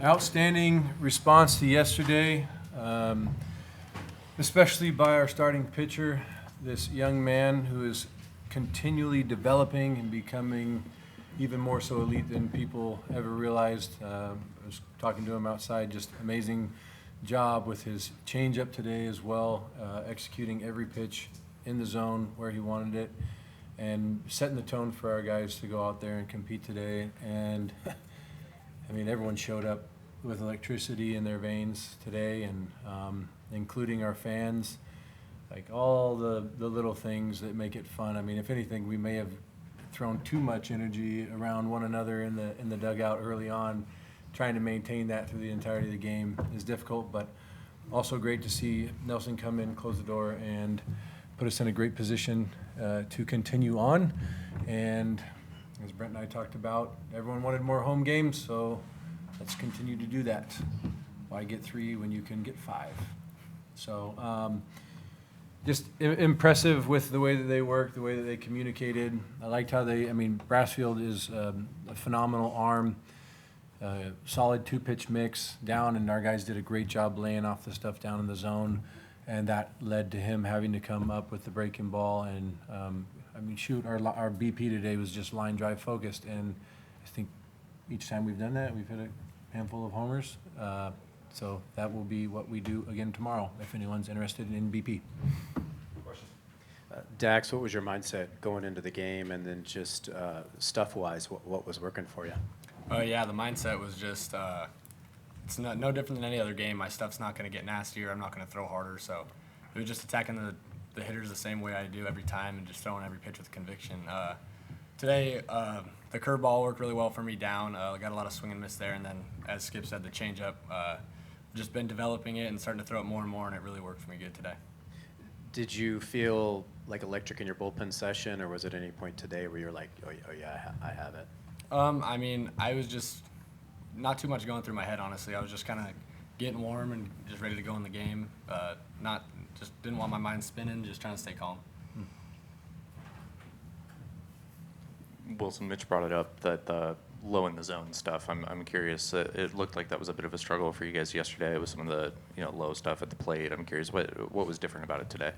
Outstanding response to yesterday, especially by our starting pitcher, this young man who is continually developing and becoming even more so elite than people ever realized. I was talking to him outside, just amazing job with his changeup today as well, executing every pitch in the zone where he wanted it, and setting the tone for our guys to go out there and compete today. And I mean, everyone showed up with electricity in their veins today, and including our fans, like all the little things that make it fun. I mean, if anything, we may have thrown too much energy around one another in the dugout early on. Trying to maintain that through the entirety of the game is difficult, but also great to see Nelson come in, close the door, and put us in a great position to continue on. And as Brent and I talked about, everyone wanted more home games, so let's continue to do that. Why get 3 when you can get 5? So just impressive with the way that they worked, the way that they communicated. I liked how Brassfield is a phenomenal arm, solid 2-pitch mix down, and our guys did a great job laying off the stuff down in the zone, and that led to him having to come up with the breaking ball. And our BP today was just line drive focused, and I think each time we've done that, we've hit a handful of homers. So that will be what we do again tomorrow, if anyone's interested in BP. Questions? Dax, what was your mindset going into the game, and then just stuff-wise, what was working for you? Yeah, the mindset was just it's no different than any other game. My stuff's not going to get nastier. I'm not going to throw harder. So it was just attacking the hitters the same way I do every time and just throwing every pitch with conviction. Today, the curveball worked really well for me down. Got a lot of swing and miss there. And then, as Skip said, the changeup, just been developing it and starting to throw it more and more, and it really worked for me good today. Did you feel like electric in your bullpen session, or was it any point today where you're like, oh yeah, I have it? I was just not too much going through my head, honestly. I was just kind of getting warm and just ready to go in the game. Just didn't want my mind spinning, just trying to stay calm. Wilson, Mitch brought it up that the low in the zone stuff. I'm curious. It looked like that was a bit of a struggle for you guys yesterday with some of the low stuff at the plate. I'm curious what was different about it today.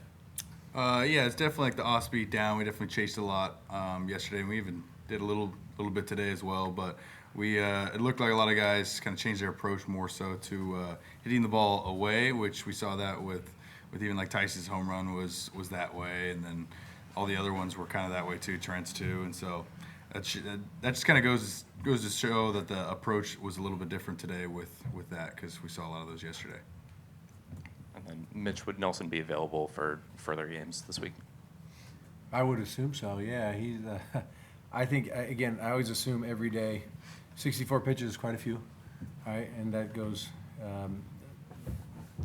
Yeah, it's definitely like the off speed down. We definitely chased a lot yesterday, and we even did a little bit today as well. But it looked like a lot of guys kind of changed their approach more so to hitting the ball away, which we saw that with even like Tice's home run was that way, and then all the other ones were kind of that way too, Trent's too, and so that just kind of goes to show that the approach was a little bit different today with that, because we saw a lot of those yesterday. And then Mitch, would Nelson be available for further games this week? I would assume so, yeah. He's, I think, again, I always assume every day, 64 pitches is quite a few, right? And that goes,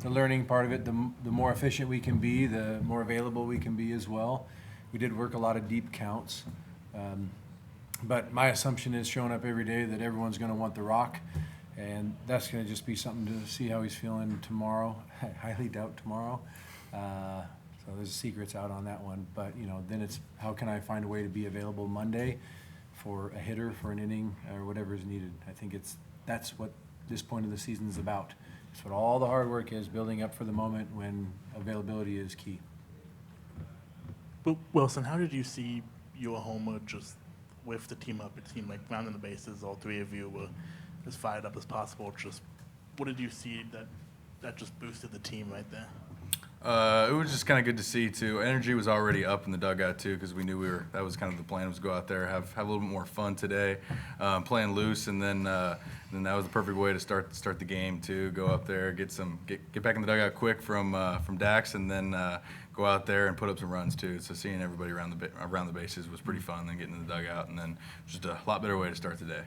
the learning part of it, the more efficient we can be, the more available we can be as well. We did work a lot of deep counts. But my assumption is showing up every day that everyone's going to want the rock, and that's going to just be something to see how he's feeling tomorrow. I highly doubt tomorrow. So there's secrets out on that one. But, then it's how can I find a way to be available Monday for a hitter, for an inning, or whatever is needed. I think that's what this point of the season is about. It's what all the hard work is, building up for the moment when availability is key. Wilson, how did you see Homer just with the team up? It seemed like rounding the bases, all three of you were as fired up as possible. Just what did you see that just boosted the team right there? It was just kind of good to see too. Energy was already up in the dugout too, because we knew that was kind of the plan, was to go out there, have a little bit more fun today, playing loose, and then that was the perfect way to start the game too. Go up there, get back in the dugout quick from Dax, and then go out there and put up some runs too. So seeing everybody around the bases was pretty fun. Then getting in the dugout, and then just a lot better way to start the day.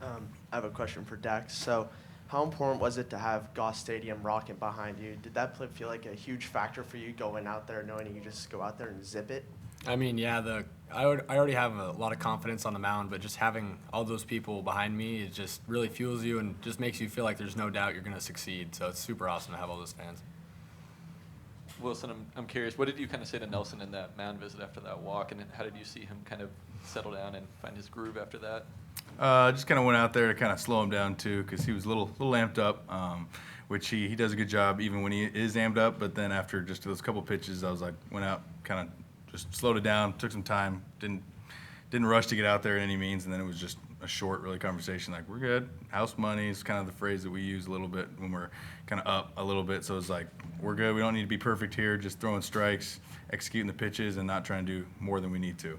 I have a question for Dax. So, how important was it to have Goss Stadium rocking behind you? Did that feel like a huge factor for you going out there, knowing you could just go out there and zip it? I mean, yeah, I already have a lot of confidence on the mound, but just having all those people behind me, it just really fuels you and just makes you feel like there's no doubt you're going to succeed. So it's super awesome to have all those fans. Wilson, I'm curious, what did you kind of say to Nelson in that mound visit after that walk, and how did you see him kind of settle down and find his groove after that? Just kind of went out there to kind of slow him down too, because he was a little amped up, which he does a good job even when he is amped up. But then after just those couple pitches, I was like, went out, kind of just slowed it down, took some time, didn't rush to get out there in any means, and then it was just a short, really conversation. Like, we're good. House money is kind of the phrase that we use a little bit when we're kind of up a little bit. So it's like, we're good. We don't need to be perfect here. Just throwing strikes, executing the pitches, and not trying to do more than we need to.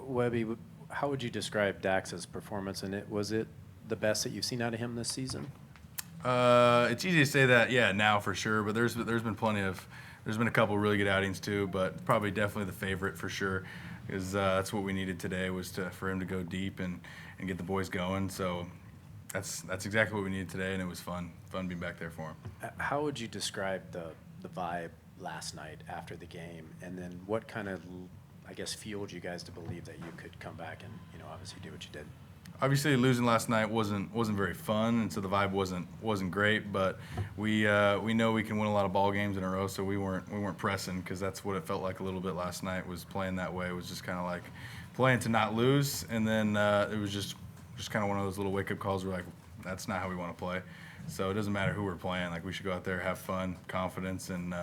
Webby, how would you describe Dax's performance in it? Was it the best that you've seen out of him this season? It's easy to say that, yeah, now for sure. But there's been a couple really good outings too. But probably definitely the favorite for sure, because that's what we needed today, was for him to go deep and get the boys going. So that's exactly what we needed today, and it was fun being back there for him. How would you describe the vibe last night after the game, and then what kind of, I guess, fueled you guys to believe that you could come back and, obviously do what you did? Obviously, losing last night wasn't very fun, and so the vibe wasn't great. But we know we can win a lot of ball games in a row, so we weren't pressing, because that's what it felt like a little bit last night, was playing that way. It was just kind of like playing to not lose, and then it was just kind of one of those little wake up calls where, like, that's not how we want to play. So it doesn't matter who we're playing. Like, we should go out there, have fun, confidence, and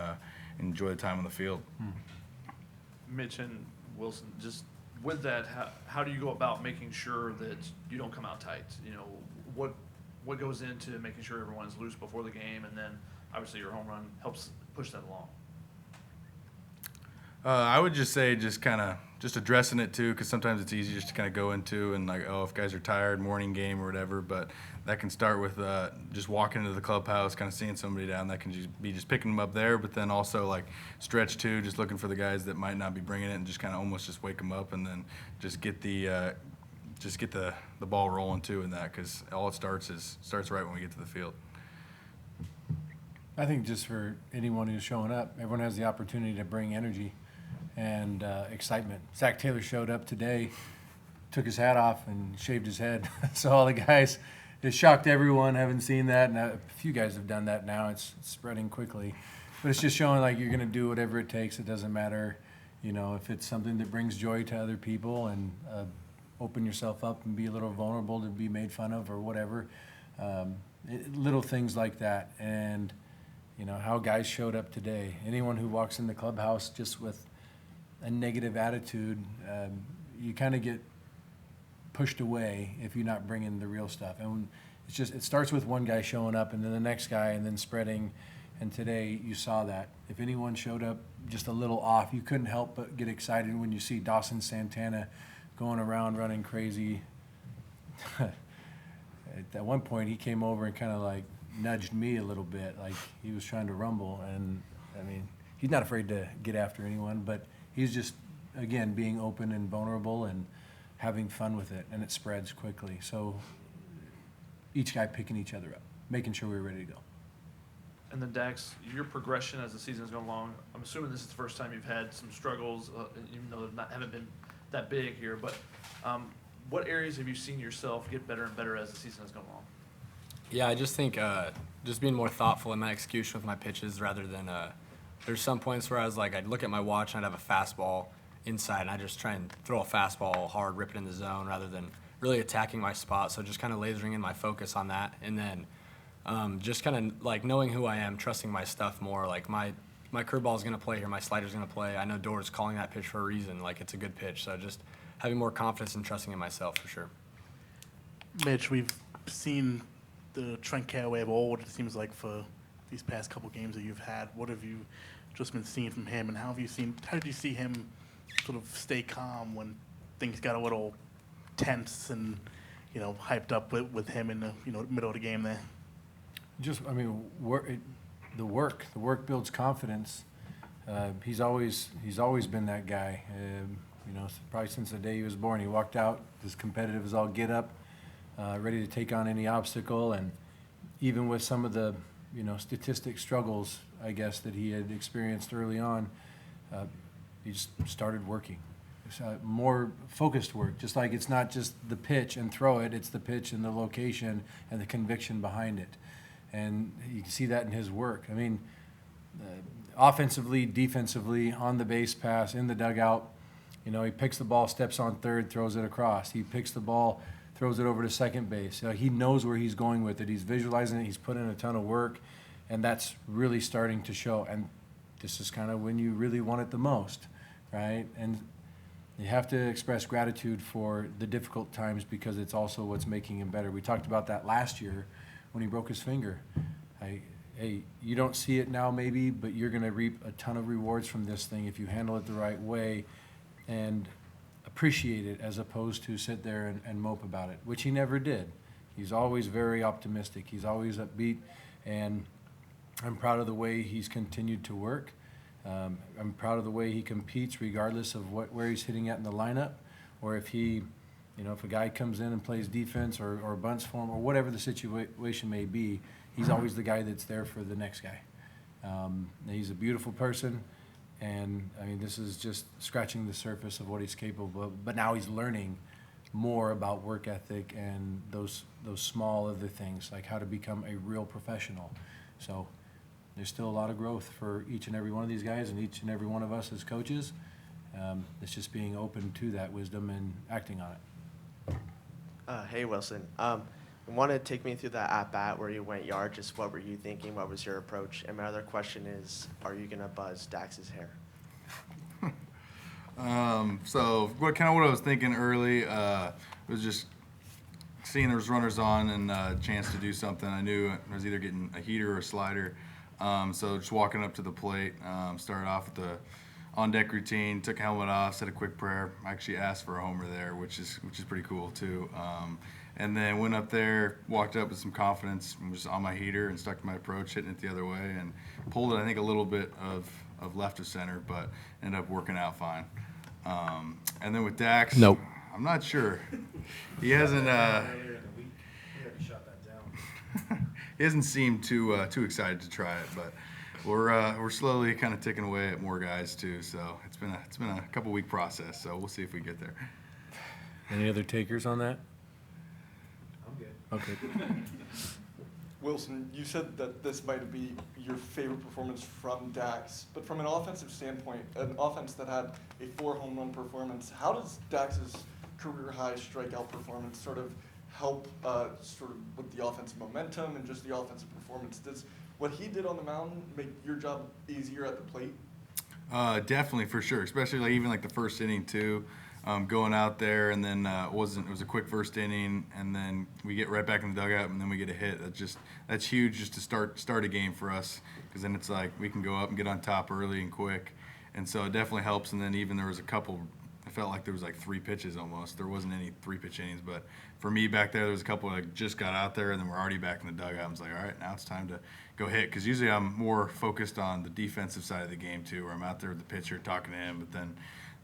enjoy the time on the field. Mitch and Wilson, just with that, how do you go about making sure that you don't come out tight? What goes into making sure everyone's loose before the game, and then obviously your home run helps push that along? I would just say just addressing it too, because sometimes it's easy just to kind of go into and like, oh, if guys are tired, morning game or whatever. But that can start with just walking into the clubhouse, kind of seeing somebody down. That can be just picking them up there, but then also like stretch too, just looking for the guys that might not be bringing it, and just kind of almost just wake them up, and then just get the ball rolling too in that, because all it starts right when we get to the field. I think just for anyone who's showing up, everyone has the opportunity to bring energy and excitement. Zach Taylor showed up today, took his hat off and shaved his head. So all the guys, it shocked everyone. Haven't seen that, and a few guys have done that now. It's spreading quickly, but it's just showing like you're going to do whatever it takes. It doesn't matter, if it's something that brings joy to other people, and open yourself up and be a little vulnerable to be made fun of or whatever. Little things like that, and how guys showed up today. Anyone who walks in the clubhouse just with a negative attitude, you kind of get pushed away if you're not bringing the real stuff. And it starts with one guy showing up, and then the next guy, and then spreading. And today you saw that. If anyone showed up just a little off, you couldn't help but get excited when you see Dawson Santana going around running crazy. At one point he came over and kind of like nudged me a little bit, like he was trying to rumble. And I mean, he's not afraid to get after anyone, but he's just, again, being open and vulnerable and having fun with it, and it spreads quickly. So each guy picking each other up, making sure we're ready to go. And then Dax, your progression as the season's gone along, I'm assuming this is the first time you've had some struggles, even though they haven't been that big here, but what areas have you seen yourself get better and better as the season has gone along? Yeah, I just think just being more thoughtful in my execution with my pitches, rather than there's some points where I was like, I'd look at my watch and I'd have a fastball inside, and I just try and throw a fastball hard, rip it in the zone, rather than really attacking my spot. So just kind of lasering in my focus on that, and then just kind of like knowing who I am, trusting my stuff more. Like my curveball is going to play here, my slider's going to play. I know Dora's calling that pitch for a reason. Like, it's a good pitch. So just having more confidence and trusting in myself for sure. Mitch, we've seen the Trent Caraway of old, it seems like, for these past couple games that you've had. What have you just been seeing from him, and how did you see him sort of stay calm when things got a little tense and, hyped up with him in the, middle of the game there? The work builds confidence. He's always been that guy. Probably since the day he was born, he walked out as competitive as all get up, ready to take on any obstacle. And even with some of the, statistic struggles, I guess, that he had experienced early on, he just started working. More focused work, just like it's not just the pitch and throw it, it's the pitch and the location and the conviction behind it. And you can see that in his work. I mean, offensively, defensively, on the base pass, in the dugout, You know, he picks the ball, steps on third, throws it across. He picks the ball, throws it over to second base. You know, he knows where he's going with it. He's visualizing it. He's put in a ton of work, and that's really starting to show. And this is kind of when you really want it the most, right? And you have to express gratitude for the difficult times because it's also what's making him better. We talked about that last year when he broke his finger. Hey, you don't see it now maybe, but you're going to reap a ton of rewards from this thing if you handle it the right way and appreciate it as opposed to sit there and mope about it, which he never did. He's always very optimistic. He's always upbeat, and I'm proud of the way he's continued to work. I'm proud of the way he competes regardless of where he's hitting at in the lineup, or if if a guy comes in and plays defense or bunts for him or whatever the situation may be, he's always the guy that's there for the next guy. He's a beautiful person, and I mean, this is just scratching the surface of what he's capable of, but now he's learning more about work ethic and those small other things, like how to become a real professional. So there's still a lot of growth for each and every one of these guys and each and every one of us as coaches. It's just being open to that wisdom and acting on it. Hey, Wilson. Want to take me through that at-bat where you went yard? Just what were you thinking? What was your approach? And my other question is, are you going to buzz Dax's hair? So what I was thinking early was just seeing there was runners on and a chance to do something. I knew I was either getting a heater or a slider. So just walking up to the plate, started off with the on-deck routine, took a helmet off, said a quick prayer. I actually asked for a homer there, which is pretty cool too. And then went up there, walked up with some confidence, and was on my heater and stuck to my approach, hitting it the other way, and pulled it, I think, a little bit of left of center, but ended up working out fine. And then with Dax, Nope. I'm not sure. He hasn't he hasn't seemed too excited to try it, but we're slowly kind of ticking away at more guys too. So it's been a couple week process. So we'll see if we get there. Any other takers on that? Okay. Wilson, you said that this might be your favorite performance from Dax, but from an offensive standpoint, an offense that had a 4 home run performance, how does Dax's career high strikeout performance sort of help sort of with the offensive momentum and just the offensive performance? Does what he did on the mound make your job easier at the plate? Definitely, for sure, especially even the first inning too. Going out there, and then it was a quick first inning, and then we get right back in the dugout, and then we get a hit. That's huge just to start a game for us, because then it's like we can go up and get on top early and quick, and so it definitely helps. And then even there was a couple, I felt like there was 3 pitches almost. There wasn't any 3-pitch innings, but for me back there was a couple that just got out there, and then we're already back in the dugout. I was like, all right, now it's time to go hit, because usually I'm more focused on the defensive side of the game too, where I'm out there with the pitcher talking to him, but then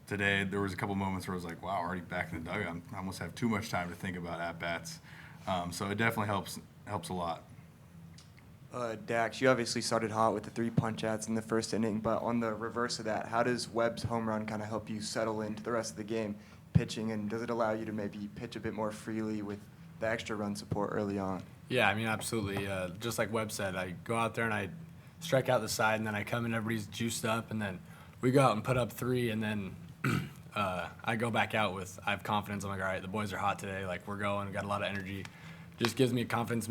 today, there was a couple moments where I was like, wow, already back in the dugout. I almost have too much time to think about at-bats. So it definitely helps a lot. Dax, you obviously started hot with the 3 punch-outs in the first inning, but on the reverse of that, how does Webb's home run kind of help you settle into the rest of the game pitching, and does it allow you to maybe pitch a bit more freely with the extra run support early on? Yeah, I mean, absolutely. Just like Webb said, I go out there and I strike out the side, and then I come in, everybody's juiced up, and then we go out and put up 3, and then I go back out I have confidence. I'm like, all right, the boys are hot today. We're going, got a lot of energy. Just gives me confidence,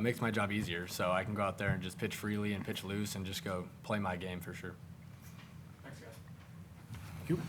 makes my job easier. So I can go out there and just pitch freely and pitch loose and just go play my game for sure. Thanks, guys. Thank you.